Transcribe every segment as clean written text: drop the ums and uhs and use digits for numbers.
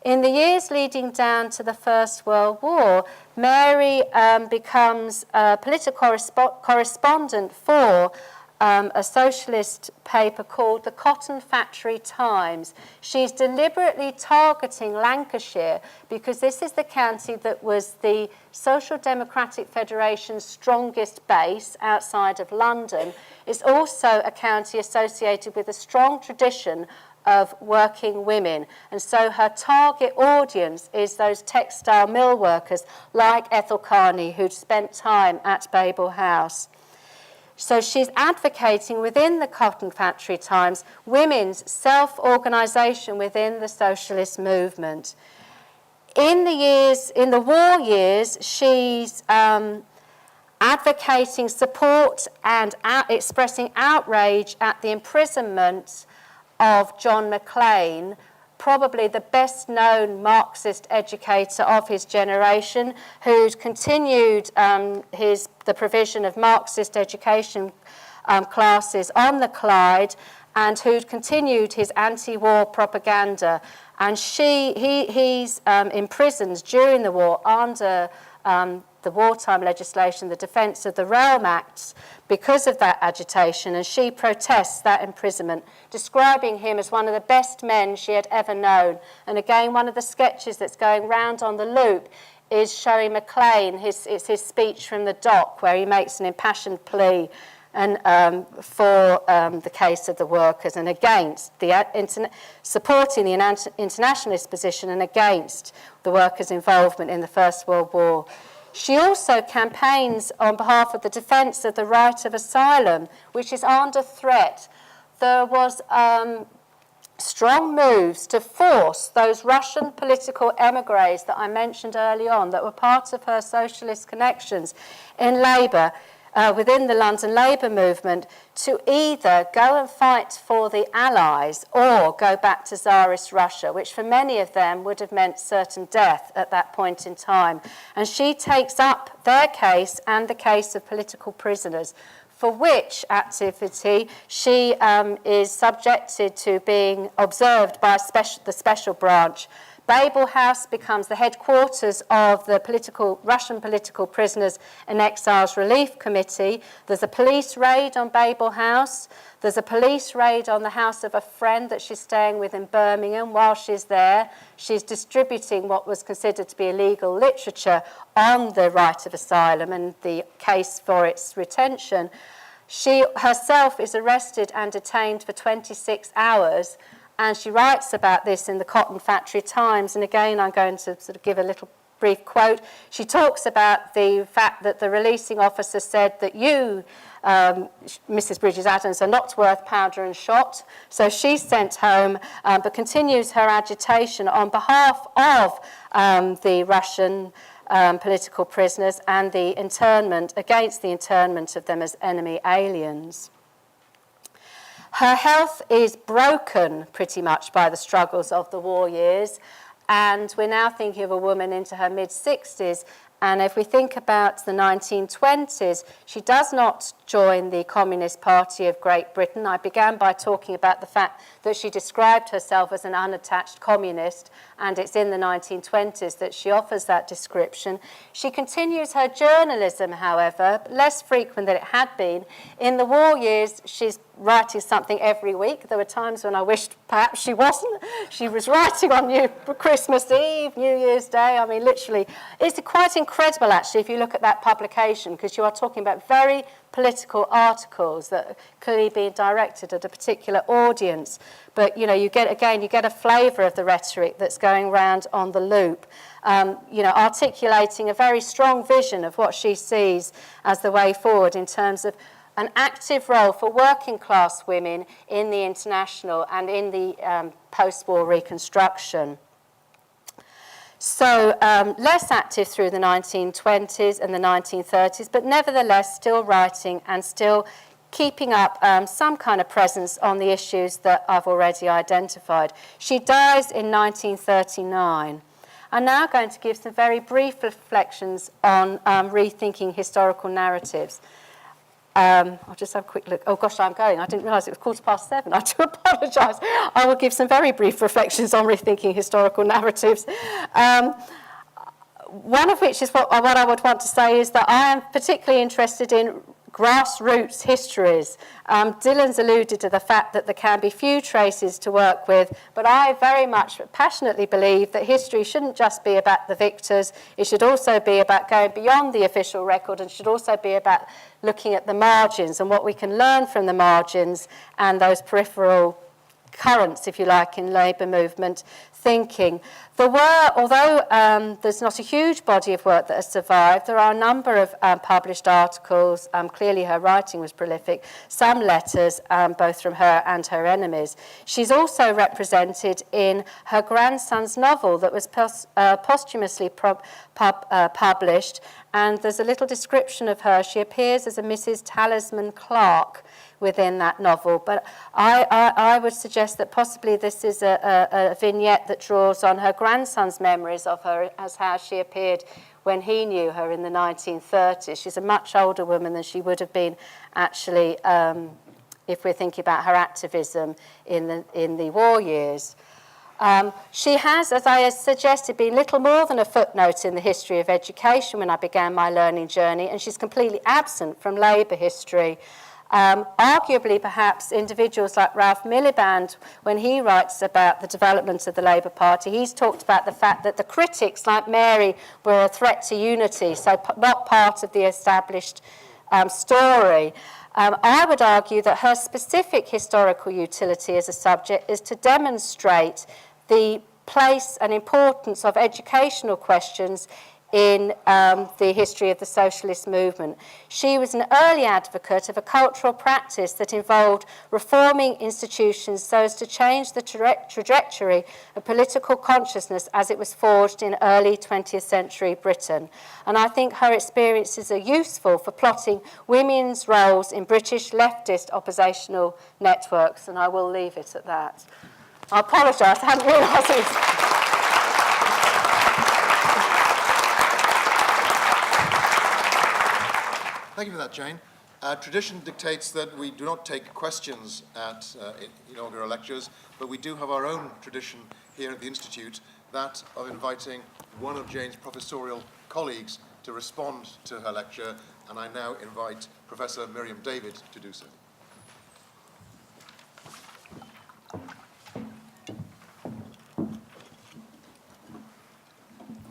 In the years leading down to the First World War, Mary becomes a political correspondent for a socialist paper called the Cotton Factory Times. She's deliberately targeting Lancashire because this is the county that was the Social Democratic Federation's strongest base outside of London. It's also a county associated with a strong tradition of working women. And so her target audience is those textile mill workers like Ethel Carney, who'd spent time at Babel House. So she's advocating within the Cotton Factory Times women's self-organisation within the socialist movement. In the war years, she's advocating support and expressing outrage at the imprisonment of John Maclean, probably the best-known Marxist educator of his generation, who'd continued the provision of Marxist education classes on the Clyde, and who'd continued his anti-war propaganda. And he's imprisoned during the war under the wartime legislation, the Defence of the Realm Acts, because of that agitation, and she protests that imprisonment, describing him as one of the best men she had ever known. And again, one of the sketches that's going round on the loop is showing Maclean, it's his speech from the dock, where he makes an impassioned plea and for the case of the workers and against supporting the internationalist position and against the workers' involvement in the First World War. She also campaigns on behalf of the defence of the right of asylum, which is under threat. There was strong moves to force those Russian political émigrés that I mentioned early on, that were part of her socialist connections in Labour, within the London Labour movement, to either go and fight for the Allies or go back to Tsarist Russia, which for many of them would have meant certain death at that point in time. And she takes up their case and the case of political prisoners, for which activity she is subjected to being observed by the special branch. Babel House becomes the headquarters of the Russian political prisoners and exiles relief committee. There's a police raid on Babel House. There's a police raid on the house of a friend that she's staying with in Birmingham. While she's there, she's distributing what was considered to be illegal literature on the right of asylum and the case for its retention. She herself is arrested and detained for 26 hours. And she writes about this in the Cotton Factory Times. And again, I'm going to sort of give a little brief quote. She talks about the fact that the releasing officer said that you, Mrs. Bridges-Adams, are not worth powder and shot. So she's sent home, but continues her agitation on behalf of the Russian political prisoners and the internment, against the internment of them as enemy aliens. Her health is broken pretty much by the struggles of the war years, and we're now thinking of a woman into her mid-60s. And if we think about the 1920s, she does not join the Communist Party of Great Britain. I began by talking about the fact that she described herself as an unattached communist, and it's in the 1920s that she offers that description. She continues her journalism, however, less frequent than it had been. In the war years, she's writing something every week. There were times when I wished perhaps she wasn't. She was writing on Christmas Eve, New Year's Day. I mean, literally, it's quite incredible, actually, if you look at that publication, because you are talking about very political articles that are clearly being directed at a particular audience. But, you get a flavour of the rhetoric that's going around on the loop, articulating a very strong vision of what she sees as the way forward in terms of an active role for working class women in the international and in the post-war reconstruction. So less active through the 1920s and the 1930s, but nevertheless still writing and still keeping up some kind of presence on the issues that I've already identified. She dies in 1939. I'm now going to give some very brief reflections on rethinking historical narratives. I'll just have a quick look. Oh gosh, I'm going. I didn't realise it was 7:15. I do apologise. I will give some very brief reflections on rethinking historical narratives. One of which is what I would want to say is that I am particularly interested in grassroots histories. Dylan's alluded to the fact that there can be few traces to work with, but I very much passionately believe that history shouldn't just be about the victors, it should also be about going beyond the official record, and should also be about looking at the margins and what we can learn from the margins and those peripheral currents, if you like, in labour movement thinking. There were, although there's not a huge body of work that has survived, there are a number of published articles. Clearly her writing was prolific, some letters, both from her and her enemies. She's also represented in her grandson's novel that was posthumously published, and there's a little description of her. She appears as a Mrs. Talisman Clark within that novel, but I would suggest that possibly this is a vignette that draws on her grandson's memories of her as how she appeared when he knew her in the 1930s. She's a much older woman than she would have been actually if we're thinking about her activism in the war years. She has, as I suggested, been little more than a footnote in the history of education when I began my learning journey, and she's completely absent from labour history. Arguably, perhaps, individuals like Ralph Miliband, when he writes about the development of the Labour Party, he's talked about the fact that the critics, like Mary, were a threat to unity, so not part of the established story. I would argue that her specific historical utility as a subject is to demonstrate the place and importance of educational questions in the history of the socialist movement. She was an early advocate of a cultural practice that involved reforming institutions so as to change the trajectory of political consciousness as it was forged in early 20th century Britain. And I think her experiences are useful for plotting women's roles in British leftist oppositional networks, and I will leave it at that. I apologise, I hadn't realised it was... Thank you for that, Jane. Tradition dictates that we do not take questions at inaugural lectures, but we do have our own tradition here at the Institute, that of inviting one of Jane's professorial colleagues to respond to her lecture, and I now invite Professor Miriam David to do so.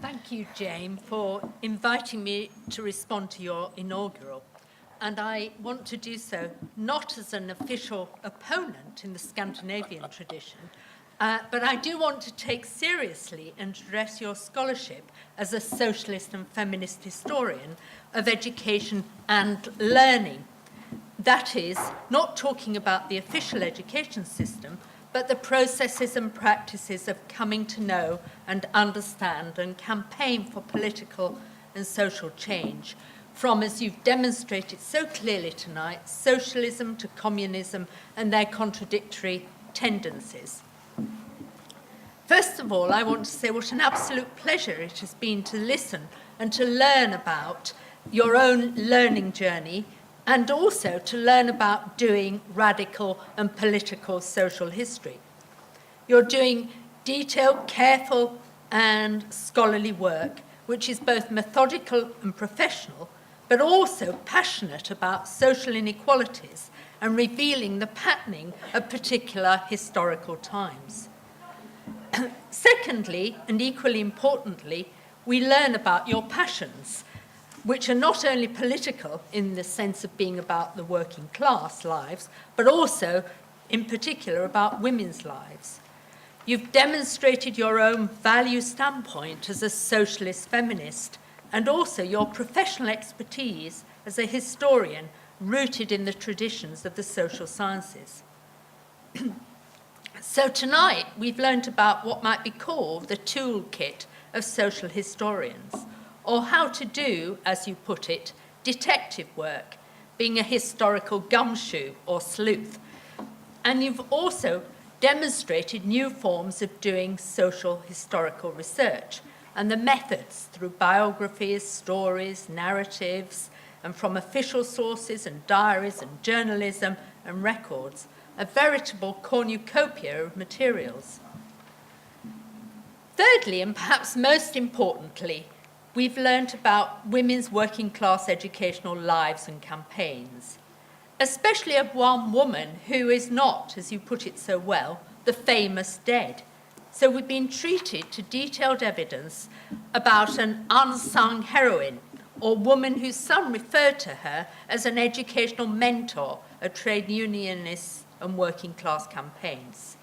Thank you, Jane, for inviting me to respond to your inaugural. And I want to do so not as an official opponent in the Scandinavian tradition, but I do want to take seriously and address your scholarship as a socialist and feminist historian of education and learning. That is, not talking about the official education system, but the processes and practices of coming to know and understand and campaign for political and social change, from, as you've demonstrated so clearly tonight, socialism to communism and their contradictory tendencies. First of all, I want to say what an absolute pleasure it has been to listen and to learn about your own learning journey, and also to learn about doing radical and political social history. You're doing detailed, careful, and scholarly work, which is both methodical and professional, but also passionate about social inequalities and revealing the patterning of particular historical times. Secondly, and equally importantly, we learn about your passions, which are not only political in the sense of being about the working class lives, but also, in particular, about women's lives. You've demonstrated your own value standpoint as a socialist feminist, and also your professional expertise as a historian rooted in the traditions of the social sciences. So tonight, we've learned about what might be called the toolkit of social historians, or how to do, as you put it, detective work, being a historical gumshoe or sleuth. And you've also demonstrated new forms of doing social historical research and the methods through biographies, stories, narratives, and from official sources and diaries and journalism and records, a veritable cornucopia of materials. Thirdly, and perhaps most importantly, we've learnt about women's working class educational lives and campaigns, especially of one woman who is not, as you put it so well, the famous dead. So we've been treated to detailed evidence about an unsung heroine, or woman whose son referred to her as an educational mentor of trade unionists and working class campaigns.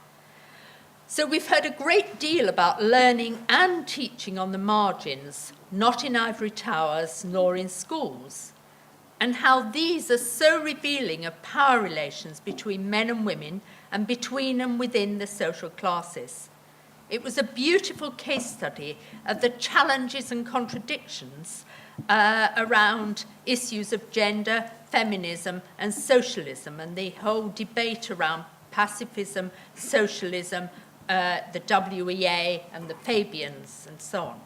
So we've heard a great deal about learning and teaching on the margins, not in ivory towers nor in schools, and how these are so revealing of power relations between men and women and between and within the social classes. It was a beautiful case study of the challenges and contradictions around issues of gender, feminism, and socialism, and the whole debate around pacifism, socialism, the WEA, and the Fabians, and so on.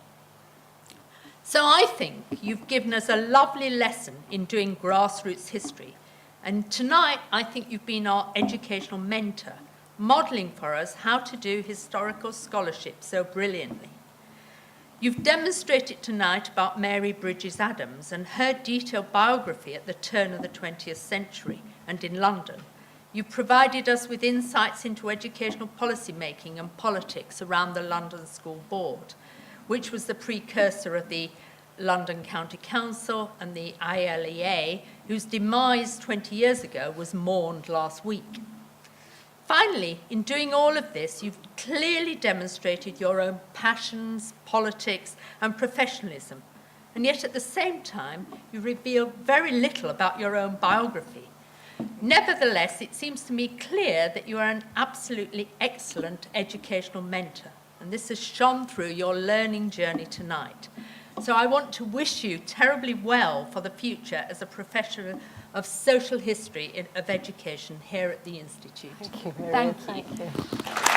So I think you've given us a lovely lesson in doing grassroots history. And tonight, I think you've been our educational mentor, modelling for us how to do historical scholarship so brilliantly. You've demonstrated tonight about Mary Bridges Adams and her detailed biography at the turn of the 20th century and in London. You've provided us with insights into educational policy making and politics around the London School Board, which was the precursor of the London County Council and the ILEA, whose demise 20 years ago was mourned last week. Finally, in doing all of this, you've clearly demonstrated your own passions, politics, and professionalism, and yet at the same time, you reveal very little about your own biography. Nevertheless, it seems to me clear that you are an absolutely excellent educational mentor, and this has shone through your learning journey tonight. So I want to wish you terribly well for the future as a professor of social history of education here at the Institute. Thank you. Thank you.